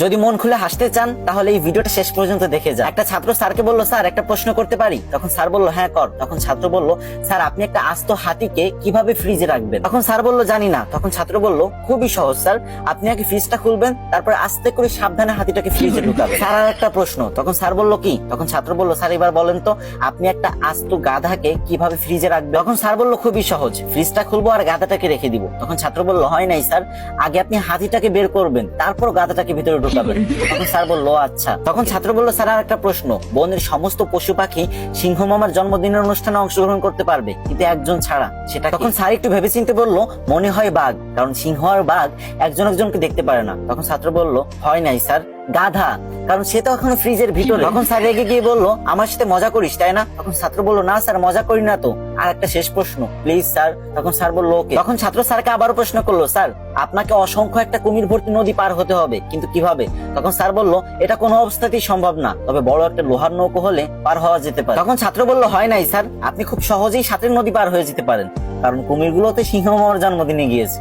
যদি মন খুলে হাসতে চান তাহলে এই ভিডিওটা শেষ পর্যন্ত দেখে যান। একটা ছাত্র স্যারকে বলল, স্যার একটা প্রশ্ন করতে পারি? তখন স্যার বলল, হ্যাঁ কর। তখন ছাত্র বলল, স্যার আপনি একটা আস্ত হাতিকে কিভাবে ফ্রিজে রাখবেন? তখন স্যার বলল, জানি না। তখন ছাত্র বলল, খুবই সহজ স্যার, আপনি আগে ফ্রিজটা খুলবেন, তারপরে আস্তে করে সাবধানে হাতিটাকে ফ্রিজে ঢুকাবেন। স্যার আর একটা প্রশ্ন। তখন স্যার বলল, কি? তখন ছাত্র বলল, স্যার এবার বলেন তো আপনি একটা আস্ত গাধাকে কিভাবে ফ্রিজে রাখবেন? তখন স্যার বলল, খুবই সহজ, ফ্রিজটা খুলবো আর গাধাটাকে রেখে দিব। তখন ছাত্র বলল, হয় নাই স্যার, আগে আপনি হাতিটাকে বের করবেন, তারপর গাধাটাকে ভিতরে ঢুকাবেন। তখন স্যার বলল, আচ্ছা। তখন ছাত্র বলল, স্যার আর একটা প্রশ্ন, বনের সমস্ত পশু পাখি সিংহ মামার জন্মদিনের অনুষ্ঠানে অংশগ্রহণ করতে পারবে, কিন্তু একজন ছাড়া, সেটা? তখন স্যার একটু ভেবেচিন্তে বলল, মনে হয় বাঘ, কারণ সিংহ আর বাঘ একজন একজনকে দেখতে পারে না। তখন ছাত্র বলল, হয় নাই স্যার, গাধা, কারণ সে তো এখনো ফ্রিজের ভিতরে। তখন স্যার রেগে গিয়ে বলল, আমার সাথে মজা করিস তাই না? তখন ছাত্র বলল, না স্যার মজা করি না তো, আর একটা শেষ প্রশ্ন প্লিজ স্যার। তখন স্যার বলল, ওকে। তখন ছাত্র স্যারকে আবারও প্রশ্ন করলো, স্যার আপনাকে অসংখ্য একটা কুমির ভর্তি নদী পার হতে হবে, কিন্তু কিভাবে? তখন স্যার বলল, এটা কোনো অবস্থাতেই সম্ভব না, তবে বড় একটা লোহার নৌকো হলে পার হওয়া যেতে পারে। তখন ছাত্র বলল, হয় নাই স্যার, আপনি খুব সহজেই সাথের নদী পার হয়ে যেতে পারেন, কারণ কুমিরগুলোতে সিংহ মামার জন্মদিনে গিয়েছে।